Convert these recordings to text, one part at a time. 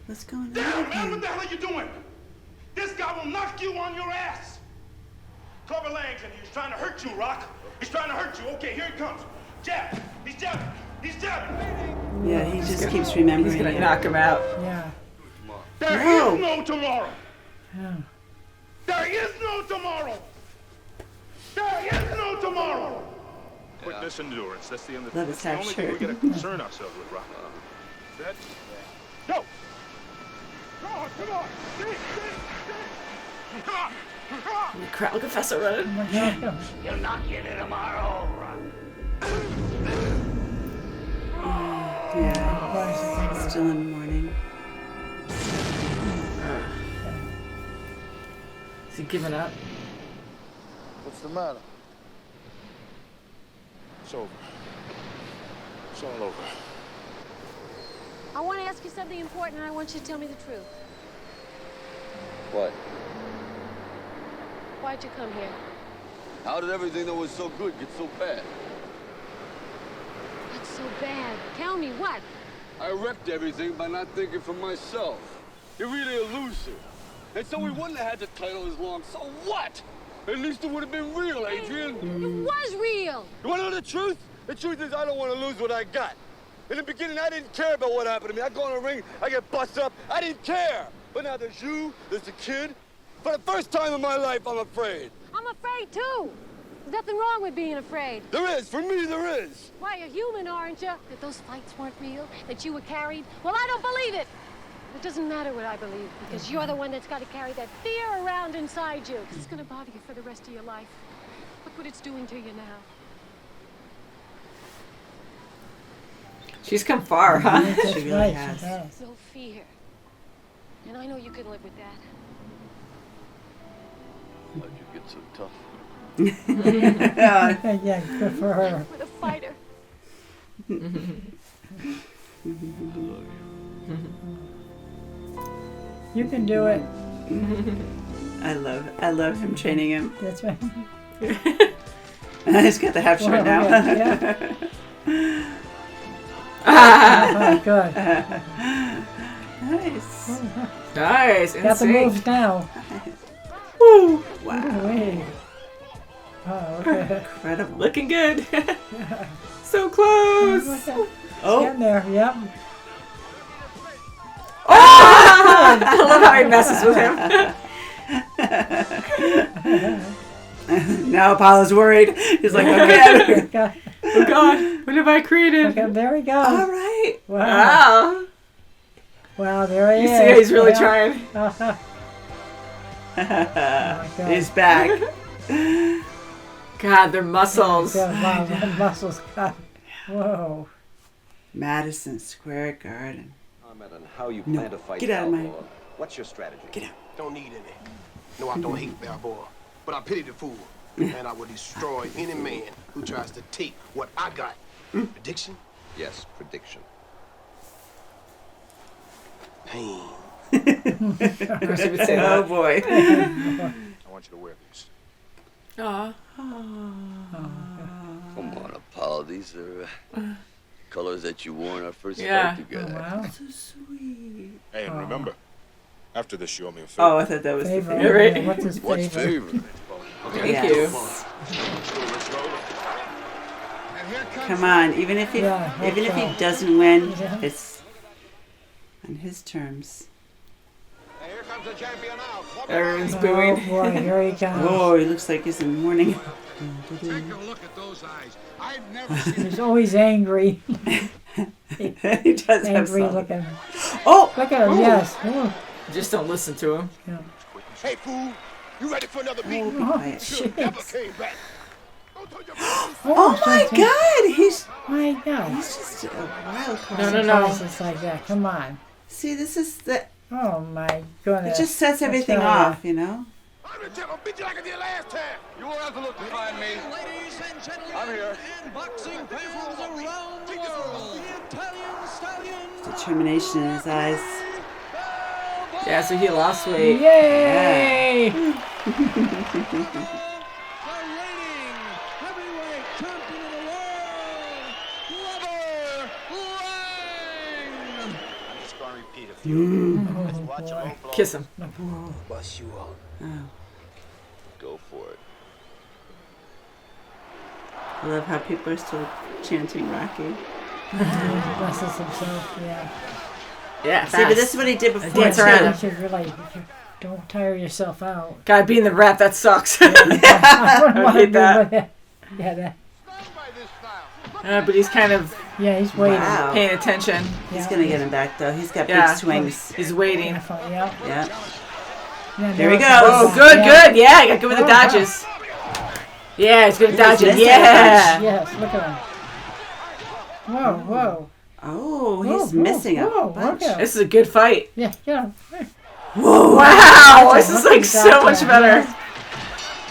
What's going on? Damn, man, what the hell are you doing? This guy will knock you on your ass. Clubber Lang's in here. He's trying to hurt you, Rock. He's trying to hurt you. Okay, here he comes. Jab. He's jabbing. He's jabbing. Yeah, he just keeps remembering. He's gonna knock him out. Yeah. There is no tomorrow. Yeah. There is no tomorrow. There is no tomorrow. Quickness, endurance. That's the only thing we gotta concern ourselves with, Rock. Set. Go. Come on. Stay. Come on. The crowd confessor running. You're not getting tomorrow. Yeah. Still in the morning. Is he giving up? What's the matter? It's over. It's all over. I want to ask you something important, and I want you to tell me the truth. What? Why'd you come here? How did everything that was so good get so bad? What's so bad? Tell me what? I wrecked everything by not thinking for myself. You're really elusive. And so we wouldn't have had the title as long. So what? At least it would have been real, Adrian. It was real. You want to know the truth? The truth is I don't want to lose what I got. In the beginning, I didn't care about what happened to me. I go in the ring, I get busted up. I didn't care. But now there's you, there's the kid. For the first time in my life, I'm afraid. I'm afraid, too. There's nothing wrong with being afraid. There is. For me, there is. Why, you're human, aren't you? That those fights weren't real? That you were carried? Well, I don't believe it. It doesn't matter what I believe, because you're the one that's got to carry that fear around inside you. It's going to bother you for the rest of your life. Look what it's doing to you now. She's come far, huh? She really has. No fear. And I know you can live with that. How'd you get so tough? Yeah, good for her. With a fighter. I love you. You can do it. I love him training him. That's right. He's got the half shirt now. Oh, good. Nice. Nice. Got the moves now. Woo. Wow. Wait. Oh, okay. Incredible. Looking good. So close. Oh. Getting there, yep. Oh! I love how he messes with him. Now Apollo's worried. He's like, okay. Oh God, what have I created? Okay, there we go. All right. Wow. Wow, there he You is. see, he's really trying. Oh, He's back. God, their muscles. Wow, that muscles cut. Whoa. Madison Square Garden. Comment on how you plan to fight Get out of my... Balboa. What's your strategy? Get out. Don't need any. No, I don't hate Balboa, but I pity the fool. And I will destroy any man who tries to take what I got. Prediction? Yes, prediction. Pain. Of course he would say that. Oh boy. I want you to wear these. Aw. Come on, Apollo. These are colors that you wore in our first Yeah. fight together. Oh, wow. So sweet. Hey, and remember, after this, you owe me a favor. Oh, I thought that was the Favorite. favorite. Right. Yeah, what's his What's favorite? favorite? Thank Yes. you. Come on, even if he doesn't win, Yeah. it's on his terms. And here comes the champion now. Everyone's Oh booing. boy, here he comes. Oh, he looks like he's in mourning. Take a look at those eyes. I've never seen He's always angry. He does have Angry some. looking. Oh! Look at him, yes. Oh, Just don't listen to him. yeah. Hey, fool. You ready for another beat? Oh, be quiet. Never Jeez. came back. Don't tell your Oh my God! He's My God. just a wild card. No. Surprises like that. Come on. See, this is the. Oh my It goodness. just sets everything right. off, you know. I'm the devil. Beat you like I did last time. You won't have to look to find me. Ladies and gentlemen, I'm here. and boxing fans around the world, the Italian Stallion, Determination in his eyes. Yeah, so he lost weight. Yay! the reigning heavyweight champion of the world, Clubber Lang. I'm just going to repeat it with you. Watch your own blow. Kiss him. Bust you up. Go for it. I love how people are still chanting Rocky. Blesses himself, yeah. Yeah, See, but this is what he did before. dance too. around. You should really, don't tire yourself out. God, being the rap, that sucks. I wouldn't want to hate be that. with it. Yeah, that. But he's kind of Yeah, he's waiting. Wow. paying attention. He's going to get him back, though. He's got Yeah. big swings. He's waiting. Yeah. Yeah. Yeah, There he now goes. Oh, it's- good, yeah. good. Yeah, he got good with the dodges. Yeah, he's good at dodging. missing a Yeah. Yes, look at him. Whoa, whoa. Oh, he's Whoa, missing a whoa, bunch. look at him. This is a good fight. Yeah, yeah. Wow, this is Look like at so that. much better.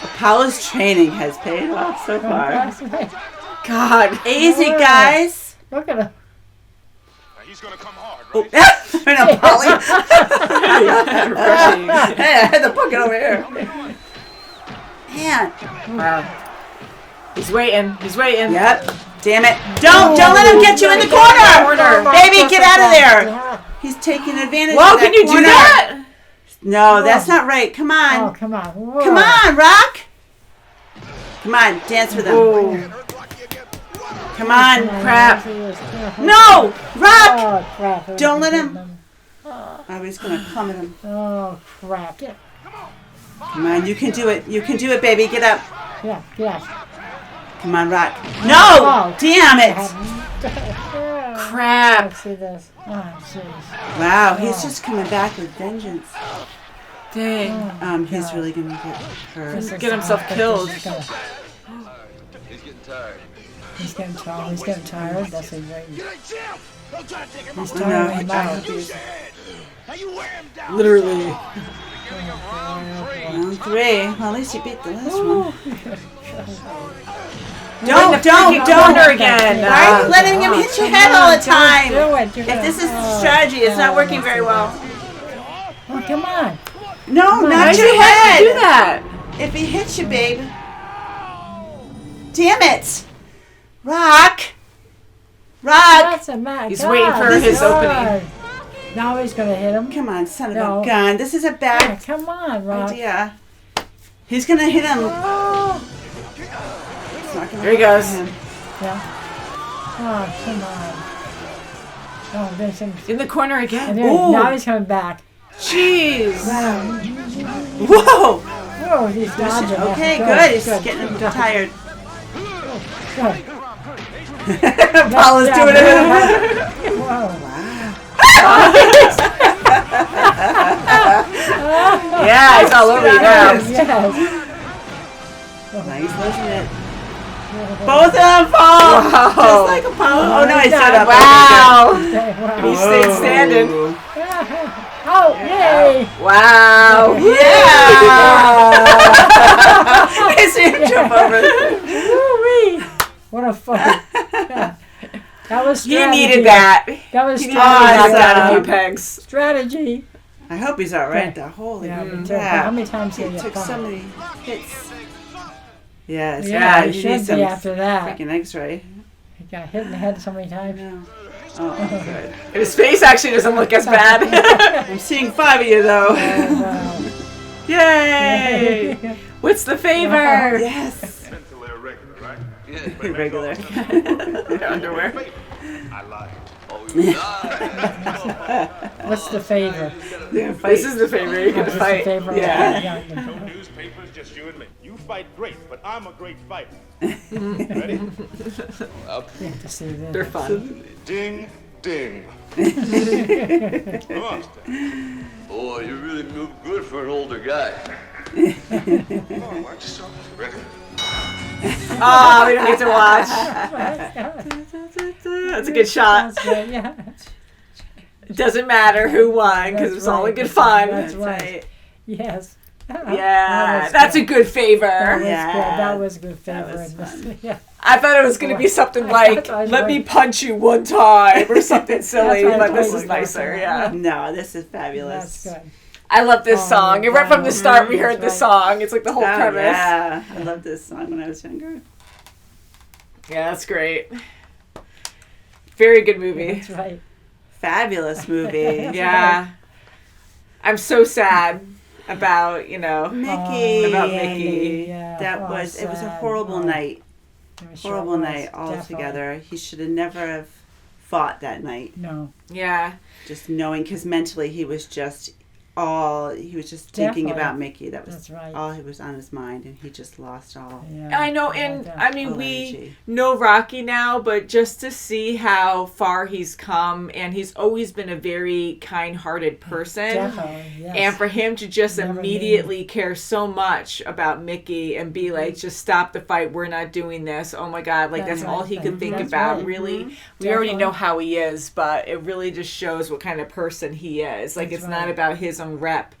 Apollo's training has paid off so far. God. Easy, Wow. guys. Look at him. Now, he's gonna come hard, Oh, right? I know, Polly. Refreshing. Hey, I had the bucket over here. Man. Wow. He's waiting. He's waiting. Yep. Damn it. Don't let him get you in the corner. Baby, get out of there. He's taking advantage Whoa, of that can you corner. do that? No, that's not right. Come on. Oh, come on. Whoa. Come on, Rock. Come on, dance with him. Oh, Come on. crap. No, Rock. Oh, crap. Don't let him. I was going to plummet him. Oh, crap. Come on, you can do it. You can do it, baby. Get up. Yeah, yeah. Come on, Rock. No! Oh. Damn it! Crap. Let's see this. Oh, jeez. Wow, he's just coming back with vengeance. Dang. He's really going to get hurt. This is- Get himself killed. He's gonna- He's getting tired. He's getting tired. He's getting tired. That's a great. He's No, tiring him out. Literally. Round 3. Well, at least you beat the last one. Don't corner again. Why are you letting him hit your head all the time? Do it. You're If this is gonna- the strategy, it's not working very well. Oh, come on. No, Why not does your he have to do head. that? If he hits you, babe. Damn it. Rock. That's a man. He's waiting for his opening. Now he's going to hit him. Come on, son of No. a gun. This is a Yeah, bad come on, Rock. idea. He's going to hit him. Oh, It's not gonna Here he work goes. for him. yeah. Oh, come on. Oh, there's him. In the corner And again. there, Ooh. now he's coming back. Jeez. Wow. Whoa. Whoa, he's dodging. Okay, Yeah, good. He's getting tired. Good. Paula's doing it. Whoa. Yeah, he's all over you now. Yes. Now he's losing it. Both of them fall. Wow. Just like Apollo. Oh, no, he stood up. Wow. Wow. He stayed standing. Oh, yay. Wow. Yeah. I see him jump over. Woo-wee. What a fight. Yeah. That was He strategy. needed that. That was He needed to be strategy. knocked out a few pegs. Strategy. I hope he's all right, though. Holy Yeah, me too. crap. How many times did He you took fall? so many hits. Yes. Yeah, you he need should some be after that. freaking x-ray. He got hit in the head so many times. No. Oh, good. And his face actually doesn't look as bad. I'm seeing 5 of you, though. Oh, wow. Yay! What's the favor? Yes. Mental air regular, right? Yeah. Regular. Underwear. I lied. Oh, you lied. What's the favor? This is the favor. You can What's the fight. favor? Yeah. No newspapers, just you and me. You fight great, but I'm a great fighter. Ready? You have to see this. They're fun. Ding, ding. Come on. Boy, you really move good for an older guy. Come on, watch yourself. Ready? Oh, we don't get to watch. That's a good shot. That's right, yeah. It doesn't matter who won because it was all in good fun. That's right. Yes. Yeah, that's a good favor. That was Yeah. good. That was a good That favor. was fun. Yeah. I thought it was going to be something like, That's let me right. punch you one time or something silly, That's but what this I is thought. nicer, yeah. No, this is fabulous. That's good. I love this Oh, song. And right from the start, we heard the that's song. It's like the whole Oh, premise. yeah. I loved this song when I was younger. Yeah, that's great. Very good movie. That's right. fabulous movie. Yeah. I'm so sad about, Mickey. About Mickey. Yeah, It was a horrible night. Horrible night altogether. He should have never have fought that night. No. Yeah. Just knowing, because mentally he was just thinking about Mickey. That's right. All he was on his mind, and he just lost all. Yeah. I know, and I mean, we energy. know Rocky now, but just to see how far he's come, and he's always been a very kind-hearted person. Definitely, yes. And for him to just Never immediately care so much about Mickey and be like, just stop the fight, we're not doing this. Oh my God, like that's all he could think about. Right. Really, we already know how he is, but it really just shows what kind of person he is. Like, it's not about his own rep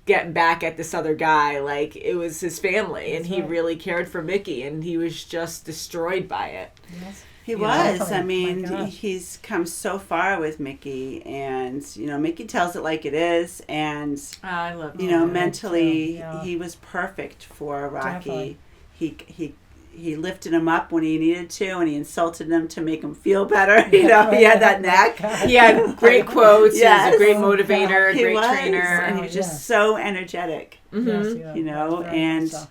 getting back at this other guy. Like, it was his family, and he really cared for Mickey, and he was just destroyed by it. Yes. He was. Definitely. I mean, he's come so far with Mickey, and Mickey tells it like it is, and I love mentally Yeah. he was perfect for Rocky. Definitely. He lifted him up when he needed to, and he insulted him to make him feel better. He had that neck. He had great quotes. Yes. He was a great motivator, He great was, trainer. and he was just so energetic. Yes,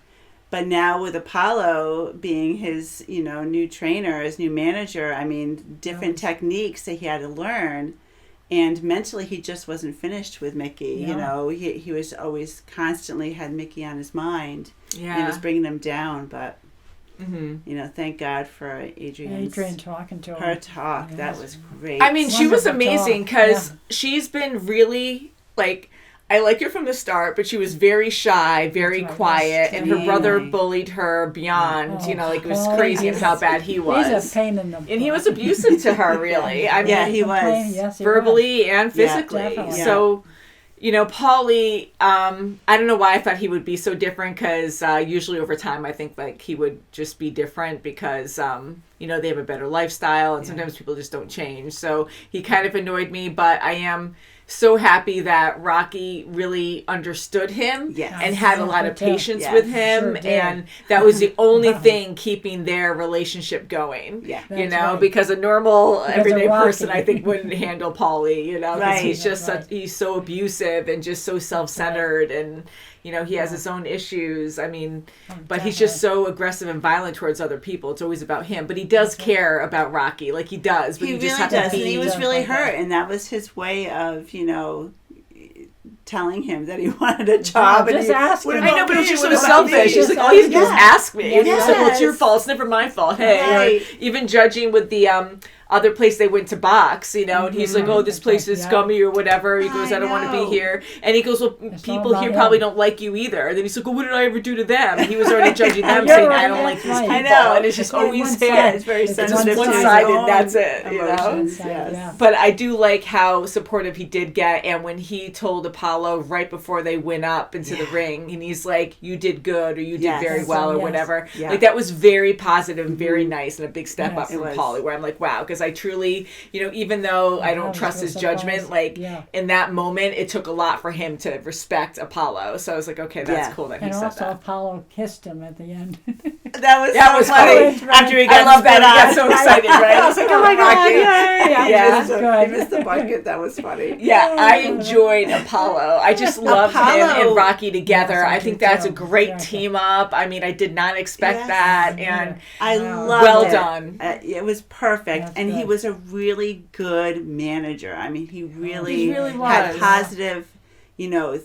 But now with Apollo being his, new trainer, his new manager, I mean, different techniques that he had to learn. And mentally, he just wasn't finished with Mickey. Yeah. He was always constantly had Mickey on his mind. Yeah. And was bringing him down. But, thank God for Adrian talking to him. her talk. Yes. That was great. I mean, she was Wonderful amazing talk. because Yeah. she's been really, like, I like her from the start, but she was very shy, very That's right. quiet, and her brother Extremely. bullied her beyond, like, it was Oh, crazy he's- how bad he was. He's a pain in the butt. And he was abusive to her, really. I mean, Yeah, he was. Yes, he verbally and physically. definitely. So, Paulie, I don't know why I thought he would be so different, because usually over time I think like he would just be different because, they have a better lifestyle, and sometimes people just don't change. So he kind of annoyed me, but I am so happy that Rocky really understood him and had a lot of patience with him, Sure did. and that was the only thing keeping their relationship going. Yeah. That's right. Because a normal everyday Rocky. person I think wouldn't handle Paulie, because Right. he's just That's he's so abusive and just so self-centered, and he has his own issues. I mean, but he's just so aggressive and violent towards other people. It's always about him, but he does care about Rocky, like he does. But He you just really have does, to be. and he was really hurt, and that was his way of, telling him that he wanted a job. Just ask him. I know, but it was just so What about me? selfish. He's like, all you have to do is ask me. And he's like, well, it's your fault. It's never my fault. Hey, Right. or even judging with the other place they went to box, and he's like, oh, this place is scummy or whatever. He goes, I don't want to be here. And he goes, well, people all here about probably him. don't like you either. And then he's like, well, what did I ever do to them? And he was already judging them, You're saying, right, I don't like that's these right. people. I know. And it's just It's always one him. side. It's very It's sensitive just to his one-sided, own that's it, emotions. Yes. Yes. But I do like how supportive he did get, and when he told Apollo right before they went up into the ring, and he's like, you did good, or you did Yes. very well, or Yes. whatever. Yeah. Like, that was very positive and very nice, and a big step Yes. up from It was. Paulie, where I'm like, wow, because I truly, even though I don't was trust so his judgment, surprised. like, Yeah. in that moment, it took a lot for him to respect Apollo. So I was like, okay, that's Yeah. cool that he And said also that. Apollo kissed him at the end. That was That so was funny. funny. After he I got love that. spit He got on. so excited, right? I was like, oh my God, Rocky. yay! Yeah, That's he good. missed the bucket. That was funny. Yeah, I enjoyed Apollo. I just loved him Apollo. and Rocky together. Yes, I I think do that's too. a great Yeah. team up. I mean, I did not expect Yes. that, and I Wow. loved Well it. done. It was perfect, That's and he good. was a really good manager. I mean, he really, He really had was. positive,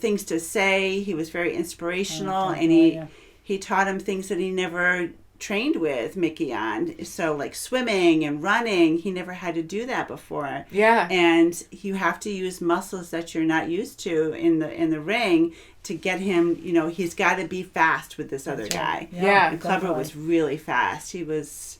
things to say. He was very inspirational, Okay, and yeah. he taught him things that he never trained with Mickey on. So like swimming and running, he never had to do that before. yeah, And you have to use muscles that you're not used to in the ring to get him. He's got to be fast with this other guy. Yeah, And Clever definitely. was really fast. He was,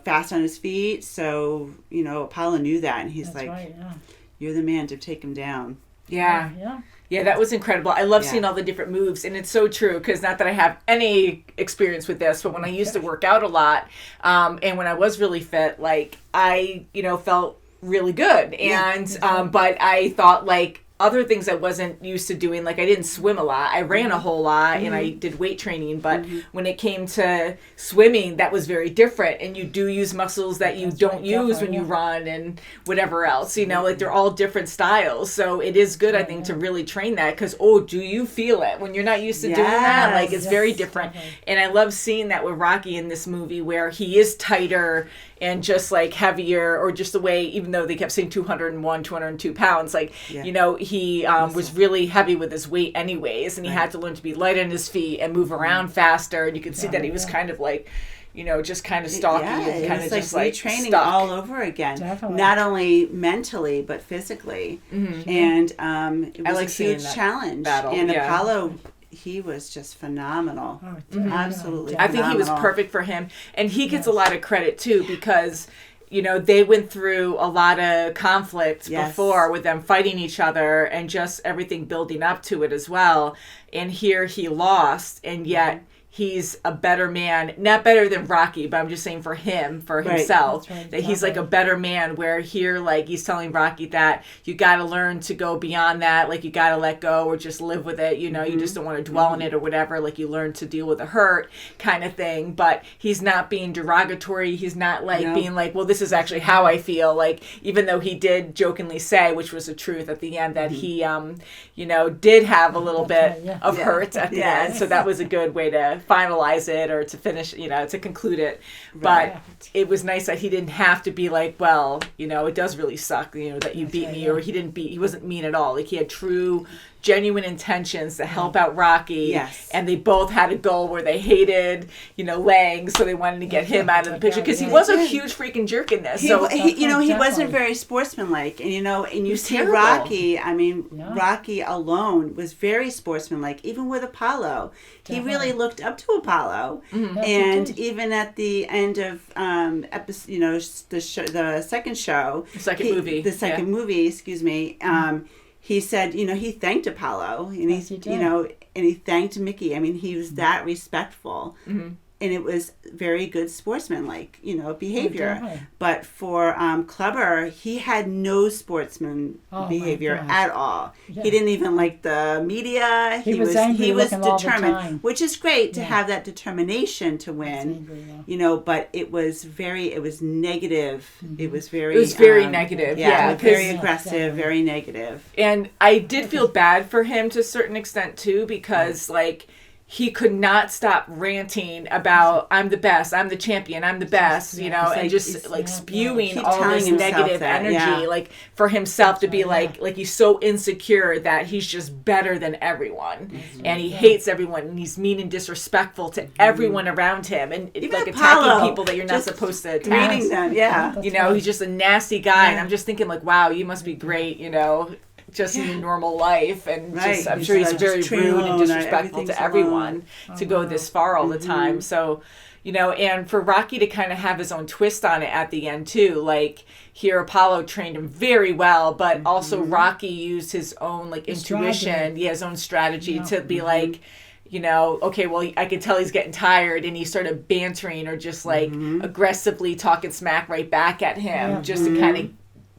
fast on his feet. So Apollo knew that, and he's That's like, right, yeah. "You're the man to take him down." yeah. Yeah. Yeah, that was incredible. I love Yeah. seeing all the different moves, and it's so true, because not that I have any experience with this, but when I used to work out a lot, and when I was really fit, like, I, felt really good. And, but I thought, like, other things I wasn't used to doing. Like I didn't swim a lot. I ran a whole lot and I did weight training. But when it came to swimming, that was very different. And you do use muscles that you don't use when you run and whatever else. You know, like they're all different styles. So it is good, I think, to really train that because, do you feel it when you're not used to doing that? Like it's very different. And I love seeing that with Rocky in this movie where he is tighter and just like heavier, or just the way, even though they kept saying 201, 202 pounds, like, you know, he was really heavy with his weight anyways, and he had to learn to be light on his feet and move around faster. And you could see that he was kind of like, you know, just kind of stocky and kind of just like training stuck. all over again. Definitely. Not only mentally but physically. And it was a huge challenge. Battle. And Apollo, he was just phenomenal. Absolutely I think he was perfect for him. And he gets a lot of credit too because, you know, they went through a lot of conflict before with them fighting each other and just everything building up to it as well. And here he lost, and yet he's a better man, not better than Rocky, but I'm just saying for him, for himself, that he's like a better man, where here, like, he's telling Rocky that you got to learn to go beyond that. Like, you got to let go or just live with it. You know, you just don't want to dwell on it or whatever. Like, you learn to deal with the hurt kind of thing. But he's not being derogatory. He's not like being like, well, this is actually how I feel. Like, even though he did jokingly say, which was the truth at the end, that he, you know, did have a little bit of hurt at the end. So that was a good way to finalize it or to finish, you know, to conclude it. But it was nice that he didn't have to be like, well, you know, it does really suck, you know, that you beat me, or he wasn't mean at all. Like, he had true, genuine intentions to help out Rocky. And they both had a goal where they hated, you know, Lang, so they wanted to get him out of the picture because he was a huge freaking jerk in this. So you know, he wasn't very sportsmanlike, and you know, and you see terrible. Rocky. I mean, Rocky alone was very sportsmanlike, even with Apollo. He really looked up to Apollo, and even at the end of episode, you know, the second movie, excuse me. He said, you know, he thanked Apollo, and you know, and he thanked Mickey. I mean, he was that respectful, and it was very good sportsmanlike, you know, behavior. But for Clubber, he had no sportsman behavior at all. He didn't even like the media. He was determined, which is great to have that determination to win, you know. But it was negative. It was very negative. Very aggressive, very negative. And I did feel bad for him to a certain extent too, because like, he could not stop ranting about, I'm the best, I'm the champion, I'm the best, you know, and just like spewing all this negative energy, like for himself to be like he's so insecure that he's just better than everyone, and he hates everyone, and he's mean and disrespectful to everyone around him, and even like Apollo, attacking people that you're not supposed to attack. Them, you know, he's just a nasty guy, and I'm just thinking like, wow, you must be great, you know, just in your normal life, and just I'm sure he's very rude and disrespectful to everyone to go this far all the time. So, you know, and for Rocky to kind of have his own twist on it at the end too, like here Apollo trained him very well, but also Rocky used his own like intuition, his own strategy to be like, you know, okay, well, I could tell he's getting tired, and he started bantering or just like aggressively talking smack right back at him, just to kind of,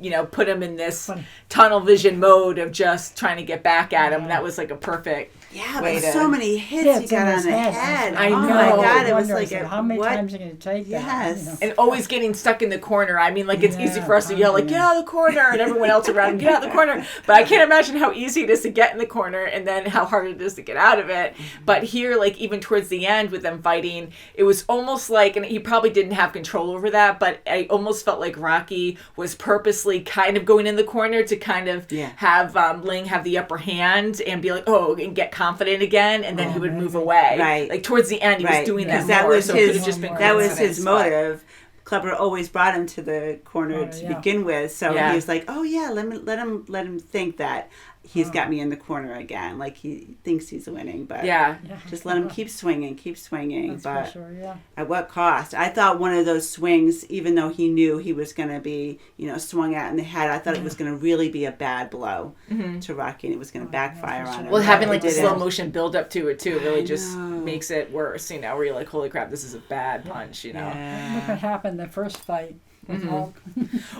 you know, put him in this tunnel vision mode of just trying to get back at him. That was like a perfect way to... so many hits he got on the head. I know. Oh my God, it was like how many times are you going to take that? You know? And always getting stuck in the corner. I mean, like, it's easy for us to yell, like, get out of the corner, and everyone else around him, get out of the corner. But I can't imagine how easy it is to get in the corner and then how hard it is to get out of it. But here, like, even towards the end with them fighting, it was almost like, and he probably didn't have control over that, but I almost felt like Rocky was purposely kind of going in the corner to kind of have Ling have the upper hand and be like, and get confident again, and then he would move away. Right. Like towards the end, he was doing that more. That was so his. it could have just been that was his motive. Clubber always brought him to the corner to begin with, so he was like, let him think that he's got me in the corner again, like he thinks he's winning, but just let him keep swinging. That's but for sure, at what cost? I thought one of those swings, even though he knew he was going to be, you know, swung at in the head, I thought it was going to really be a bad blow to Rocky, and it was going to backfire on him. Well, having like the slow motion build up to it too really just makes it worse, you know, where you're like, holy crap, this is a bad punch, you know. Look what happened the first fight. with Hulk.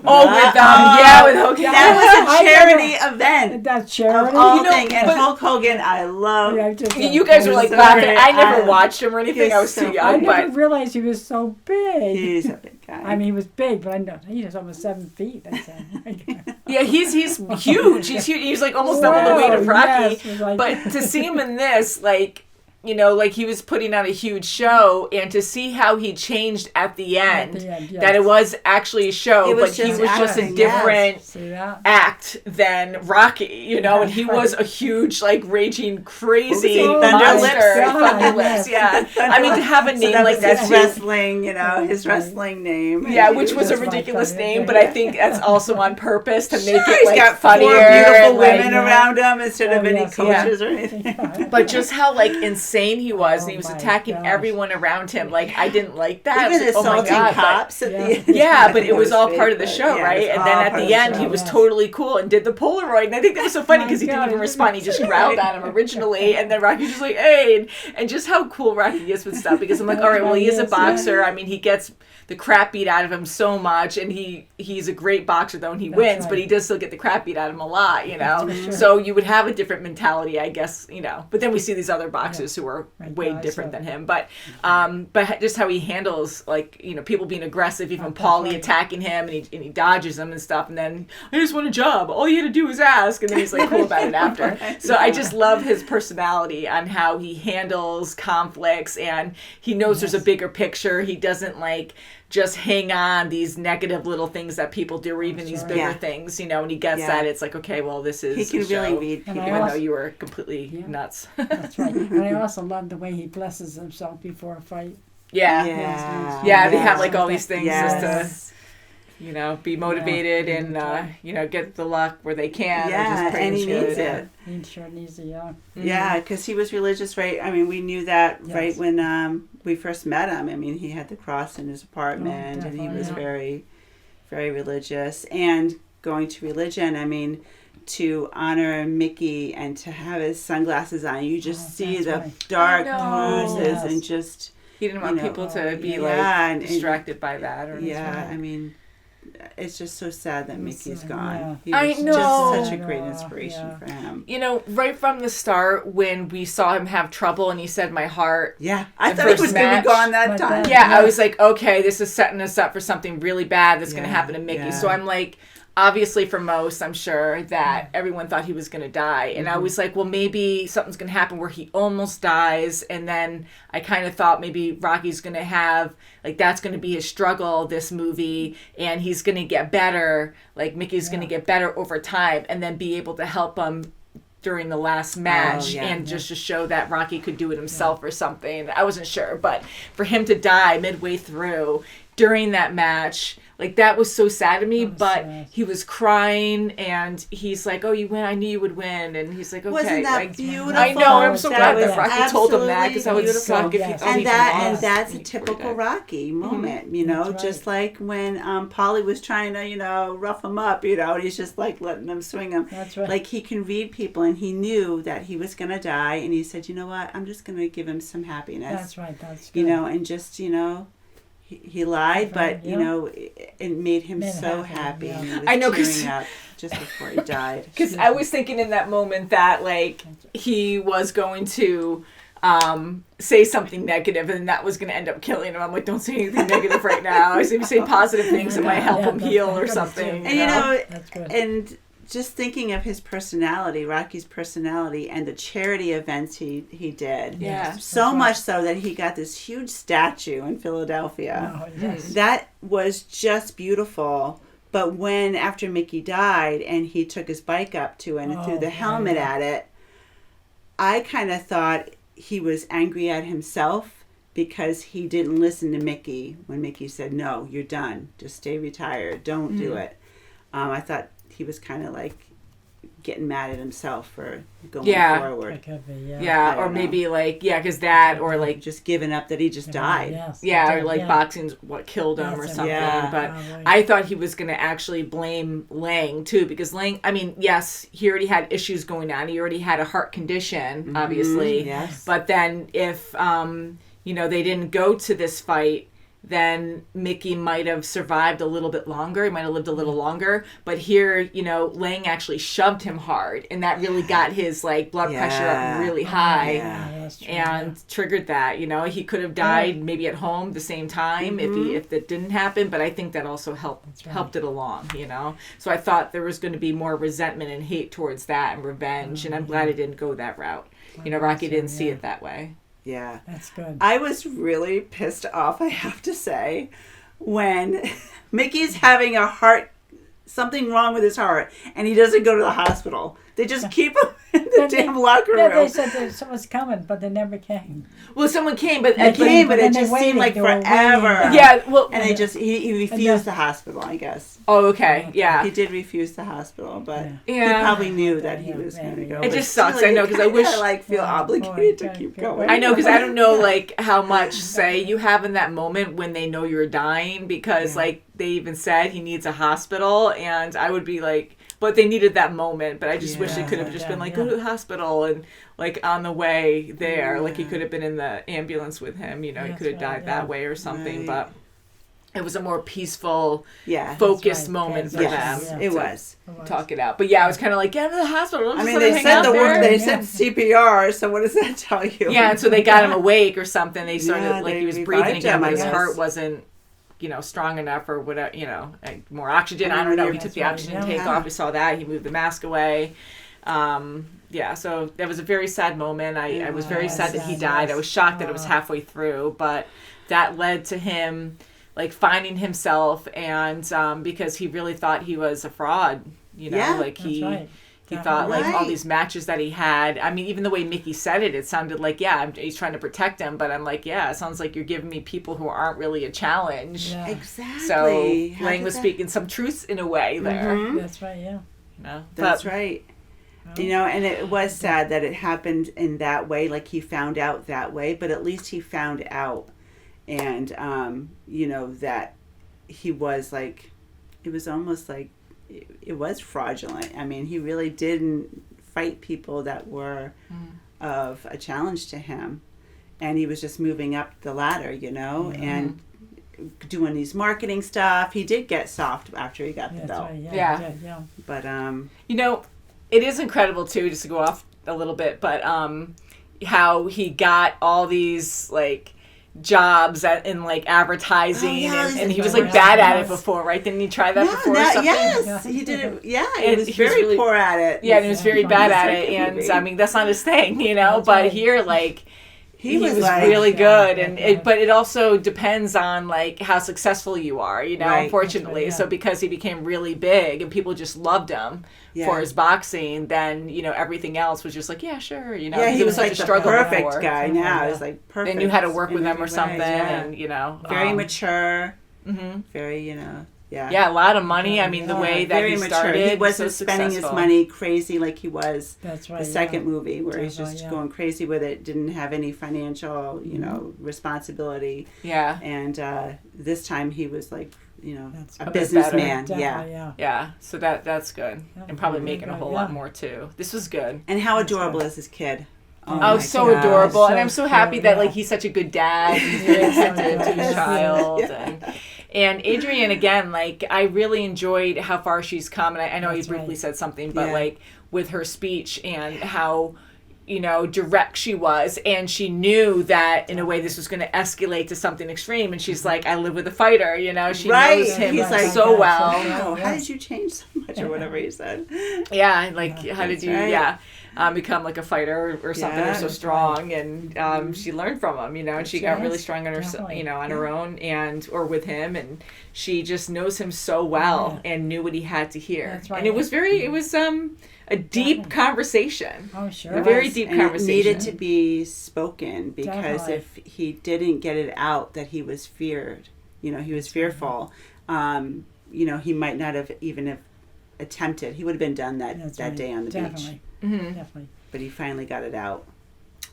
Oh, with Hogan. That was a charity event. That's charity. Of all things. And Hulk Hogan, I love. You guys were like so laughing. great. I never watched him or anything. He's I was so too young. I but never realized he was so big. He's a big guy. I mean, he was big, but I know he was almost 7 feet. I said. yeah, he's huge. He's huge. He's like almost double the weight of Rocky. Yes, But to see him in this, like, you know, like he was putting on a huge show, and to see how he changed at the end, yes. that it was actually a show, but he was just a different act than Rocky, you know, and he was a huge, like, raging, crazy monster. Thunder Lips, yeah. I mean, to have a name like that, his wrestling, you know, his wrestling name. Yeah, which was a ridiculous name, but I think that's also on purpose to make it, He's like, got funnier. 4 beautiful women like, around him instead of any coaches or anything. But just how, like, insane he was, and he was attacking everyone around him. Like, I didn't like that. Even assaulting cops at the end. But it was all part of the show, right? And then at the end, he was totally cool and did the Polaroid, and I think that was so funny because he didn't even respond. He just growled at him originally, and then Rocky's just like, hey, and just how cool Rocky is with stuff, because I'm like, all right, well, he is a boxer. I mean, he gets the crap beat out of him so much, and he's a great boxer though, and he wins, but he does still get the crap beat out of him a lot, you know. So you would have a different mentality, I guess, you know. But then we see these other boxers who are way different than him, but just how he handles, like, you know, people being aggressive, even Paulie attacking him, and he dodges them and stuff, and then I just want a job. All you had to do was ask, and then he's like cool about it after. So I just love his personality on how he handles conflicts, and he knows there's a bigger picture. He doesn't like just hang on these negative little things that people do, or even these bigger things, you know, and he gets that. It's like, okay, well, this is he can really read people. Even though you were completely nuts. That's right. And I also love the way he blesses himself before a fight. They have like all these things just to, you know, be motivated and, you know, get the luck where they can. And he needs it. He sure needs it, Yeah, because he was religious, right? I mean, we knew that right when we first met him. I mean, he had the cross in his apartment, and he was very, very religious. And going to religion, I mean, to honor Mickey and to have his sunglasses on, you just see the dark bruises and just... He didn't want people to be distracted by that. Or I mean... It's just so sad that Mickey's gone. I He was know. just such a great inspiration for him. You know, right from the start when we saw him have trouble and he said, my heart. Yeah, I thought he was going to be gone that time. I was like, okay, this is setting us up for something really bad that's going to happen to Mickey. So I'm like, obviously for most, I'm sure that everyone thought he was going to die. And I was like, well, maybe something's going to happen where he almost dies. And then I kind of thought maybe Rocky's going to have, like, that's going to be his struggle, this movie. And he's going to get better. Like, Mickey's going to get better over time and then be able to help him during the last match just to show that Rocky could do it himself or something. I wasn't sure. But for him to die midway through during that match... Like, that was so sad to me, but he was crying, and he's like, oh, you win. I knew you would win. And he's like, okay. Wasn't that like, beautiful? I know. I'm so glad that Rocky told him that, because that would suck if he thought and that's a typical Rocky moment, you know, just like when Paulie was trying to, you know, rough him up, you know, and he's just, like, letting him swing him. That's right. Like, he can read people, and he knew that he was going to die, and he said, you know what, I'm just going to give him some happiness. That's right. That's good. You know, and just, you know... He lied, but you know, it made him so happy. And he was I know, tearing up just before he died. Because I was thinking in that moment that, like, he was going to say something negative, and that was going to end up killing him. I'm like, don't say anything negative right now. I say positive things that might help him heal or something. And you know, and just thinking of his personality, Rocky's personality, and the charity events he did. Yeah. So much so that he got this huge statue in Philadelphia. Oh, yes. That was just beautiful. But when, after Mickey died, and he took his bike up to it and threw the helmet at it, I kind of thought he was angry at himself because he didn't listen to Mickey when Mickey said, no, you're done. Just stay retired. Don't do it. I thought he was kind of like getting mad at himself for going forward. Or maybe like, because that, or like just giving up that he just died. Or like boxing's what killed him or something. But I thought he was going to actually blame Lang too, because Lang, I mean, yes, he already had issues going on. He already had a heart condition, obviously. Yes. But then if, you know, they didn't go to this fight, then Mickey might have survived a little bit longer. He might have lived a little longer. But here, Lang actually shoved him hard, and that really got his blood pressure up really high, That's true, and triggered that. He could have died maybe at home the same time if that didn't happen. But I think that also helped it along. So I thought there was going to be more resentment and hate towards that and revenge, and I'm glad it didn't go that route. Rocky didn't see it that way. Yeah. That's good. I was really pissed off, I have to say, when Mickey's having something wrong with his heart, and he doesn't go to the hospital. They just keep him in the damn locker room. They said someone's coming, but they never came. Well, someone came, but it just seemed like forever. Yeah, well, and he refused the hospital, I guess. Oh, okay, yeah. He did refuse the hospital, but he Yeah. probably knew that he was going to go. It But just sucks. still, I know, you 'cause I kinda, wish- feel obligated to keep going. I know, because I don't know how much say you have in that moment when they know you're dying, because they even said he needs a hospital, and I would be but they needed that moment. But I just wish it could have just been go to the hospital, and on the way there, he could have been in the ambulance with him. He could have died that way or something. Right. But it was a more peaceful, Yeah. focused right. moment for Yes, them. it to was. Talk it out. But yeah, I was kind of get him to the hospital. I mean, they said the word. They said CPR. So what does that tell you? Yeah, and so they got him awake or something. They started Yeah, he was they breathing revived again, him, but I his guess. heart wasn't, strong enough or whatever. More oxygen. I don't know. He took the oxygen tank off. We saw that. He moved the mask away. Yeah, so that was a very sad moment. I was very sad that he died. I was shocked that it was halfway through, but that led to him finding himself, and because he really thought he was a fraud. He thought all these matches that he had. I mean, even the way Mickey said it sounded he's trying to protect him. But I'm it sounds like you're giving me people who aren't really a challenge. Yeah. Exactly. So Lang was speaking some truths in a way there. Mm-hmm. That's right, yeah. That's right. And it was sad that it happened in that way. He found out that way, but at least he found out, and that he was it was almost it was fraudulent. I mean, he really didn't fight people that were of a challenge to him, and he was just moving up the ladder, and doing these marketing stuff. He did get soft after he got the belt. Right, yeah. But it is incredible too, just to go off a little bit, but how he got all these jobs in advertising, and he was bad at it before, right? Didn't he try that before? Or something? Yes, he did it. Yeah, And he was he was very really- poor at it. Yeah, and he was very bad at it, Second and movie. I mean that's not his thing, But right. here, he was like- really good, Yeah, and yeah. but it also depends on how successful you are, Right. Unfortunately, That's right, yeah. so because he became really big and people just loved him for his boxing, then everything else was just yeah, sure, Yeah, 'cause he it was such a the struggle perfect before. guy. Now Yeah. he's perfect. They knew how to work in with him or every way, something, yeah. and very mature. Mhm. Very, yeah. Yeah, a lot of money. I mean, the way that very he mature. started, He wasn't so spending successful. his money crazy like he was That's right. the second movie, where he's Definitely, just yeah. going crazy with it. Didn't have any financial, responsibility. Yeah. And this time he was That's a a bit businessman. Definitely, Yeah. yeah. Yeah, so that's good, Yeah, and probably very making a good, whole yeah. lot more too. This was good. And how adorable is his kid? Oh, my so God. adorable, and So I'm so happy cute, that yeah. he's such a good dad. He's very attentive to his Yes. child, Yeah. and Adrian again. I really enjoyed how far she's come, and I know you That's briefly right. said something, but Yeah. with her speech and how direct she was, and she knew that in a way this was going to escalate to something extreme, and she's I live with a fighter, she Right. knows him He's so well. Wow, how did you change so much, or whatever he said? Yeah, how did That's you right. become a fighter or something, or Yeah, so that's strong, and she learned from him, and she got right. really strong on her, Definitely. on her own, or with him, and she just knows him so well and knew what he had to hear. That's right. And it was a deep conversation. Oh, sure. A very was, deep and conversation. It needed to be spoken, because Definitely. if he didn't get it out that he was feared, he was fearful, he might not have even attempted. He would have been done that right. day on the beach. Definitely. Mm-hmm. Definitely. But he finally got it out.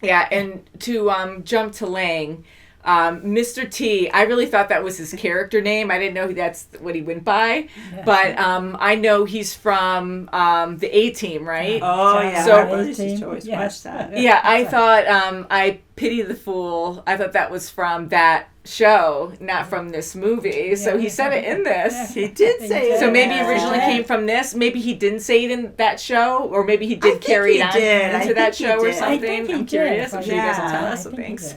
Yeah, and to jump to Lang, Mr. T, I really thought that was his character name. I didn't know that's what he went by, but I know he's from the A-Team, right? Oh, yeah. So- My brothers used to always Yes. watch that. Yeah, I thought I pity the fool, I thought that was from that show, not from this movie. So he said it in this. He did say it. So maybe it originally came from this. Maybe he didn't say it in that show, or maybe he did carry it on into that show or something. I'm curious. I'm sure you guys will tell us some things.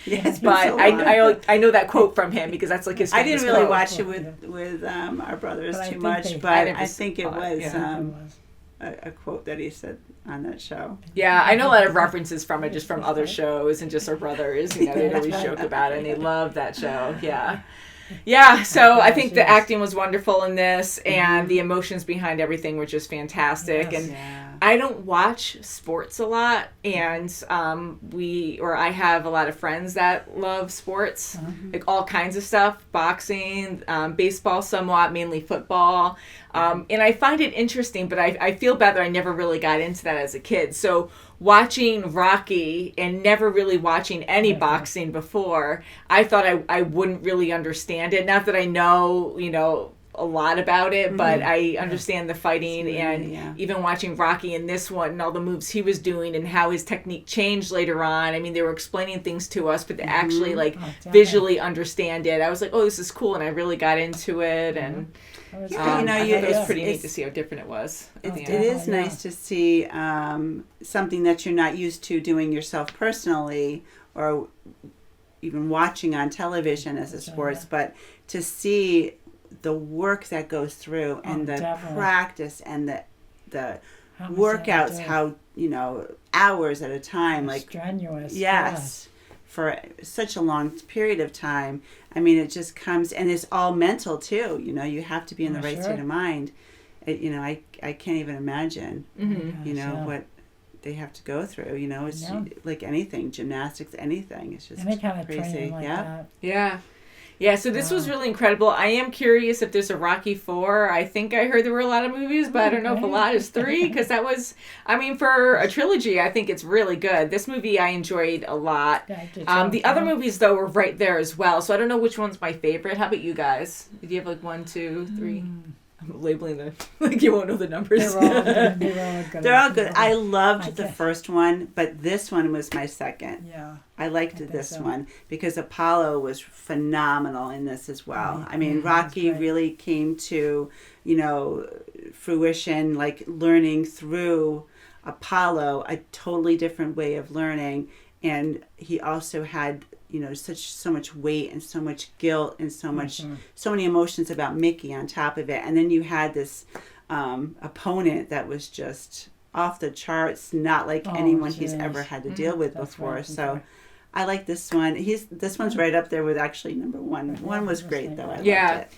Yes, but I know that quote from him because that's like his. I didn't really quote. watch it with our brothers too much, but I think it was a quote that he said on that show. Yeah, I know a lot of references from it just from other shows and just our brothers. You know, they always joke about it and they love that show. Yeah. Yeah, so I think the acting was wonderful in this and the emotions behind everything were just fantastic. Yes. And I don't watch sports a lot, and I have a lot of friends that love sports, like all kinds of stuff, boxing, baseball somewhat, mainly football. And I find it interesting, but I feel bad that I never really got into that as a kid. So watching Rocky and never really watching any boxing before, I thought I wouldn't really understand it. Not that I know, a lot about it, but I understand the fighting even watching Rocky in this one and all the moves he was doing and how his technique changed later on. I mean, they were explaining things to us, but to actually visually understand it, I was like, oh, this is cool. And I really got into it. And I thought it was pretty neat to see how different it was. It is nice to see something that you're not used to doing yourself personally or even watching on television as a sports, but to see the work that goes through and the practice and the workouts, how hours at a time, like strenuous. Yes, for such a long period of time. I mean, it just comes, and it's all mental too. You have to be in the right state of mind. I can't even imagine. What they have to go through. It's like anything, gymnastics, anything. It's just any kind of crazy. training like that. Yeah, so this was really incredible. I am curious if there's a Rocky 4. I think I heard there were a lot of movies, but I don't know if a lot is 3, because that was, for a trilogy, I think it's really good. This movie I enjoyed a lot. The other movies, though, were right there as well, so I don't know which one's my favorite. How about you guys? Do you have 1, 2, 3? I'm labeling them. You won't know the numbers. They're all good. I loved the first one, but this one was my second. Yeah. I liked this one because Apollo was phenomenal in this as well. I mean, Rocky really came to, fruition, like learning through Apollo, a totally different way of learning. And he also had, so much weight and so much guilt and so many emotions about Mickey on top of it. And then you had this opponent that was just off the charts, not like anyone he's ever had to deal with before. Right, so I like this one. This one's right up there with actually number 1. One was great though. I loved it.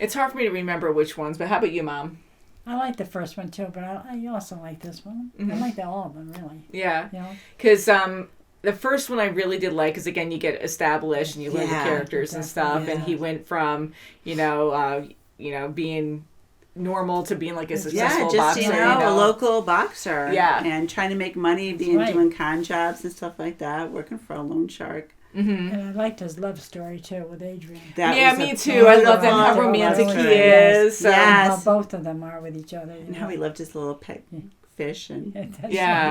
It's hard for me to remember which ones, but how about you, Mom? I like the first one too, but I also like this one. I like all of them, really. Yeah. Because the first one I really did like, because again, you get established and you learn the characters and stuff, and he went from, being normal to being like a successful boxer. A local boxer. Yeah. And trying to make money, doing con jobs and stuff like that, working for a loan shark. And I liked his love story too with Adrian. Me too. I love that, how romantic he is. How both of them are with each other. And how he loved his little pet fish and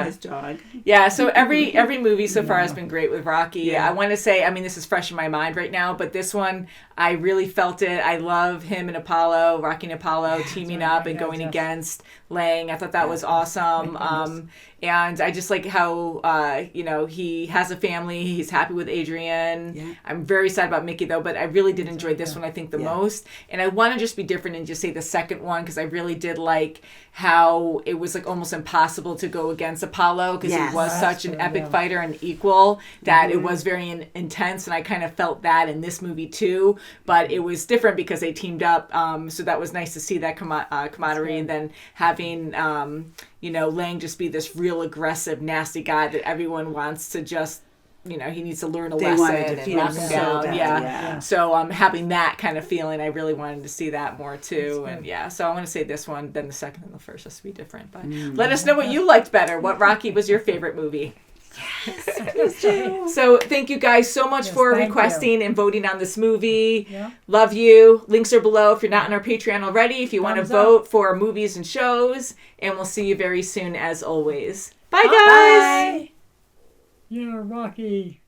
his dog. Yeah, so every movie so far has been great with Rocky. Yeah. I want to say, this is fresh in my mind right now, but this one, I really felt it. I love him and Apollo, Rocky and Apollo teaming up and going against Lang. I thought that was awesome. And I just like how, he has a family. He's happy with Adrian. Yeah. I'm very sad about Mickey, though, but I really did enjoy this one, I think, the most. And I want to just be different and just say the second one, because I really did like how it was like almost impossible to go against Apollo, because he was such an epic fighter and equal that it was very intense. And I kind of felt that in this movie, too. But it was different because they teamed up. So that was nice to see that camaraderie. And then having... Lang just be this real aggressive, nasty guy that everyone wants to just, he needs to learn a lesson and knock him down. So having that kind of feeling, I really wanted to see that more too. And so I want to say this one, then the second and the first has to be different. But let us know what you liked better. What Rocky was your favorite movie? Yes. So thank you guys so much for requesting and voting on this movie. Love you. Links are below if you're not on our Patreon already, if you want to vote for movies and shows. And we'll see you very soon as always. Bye guys. Bye. Yeah, Rocky.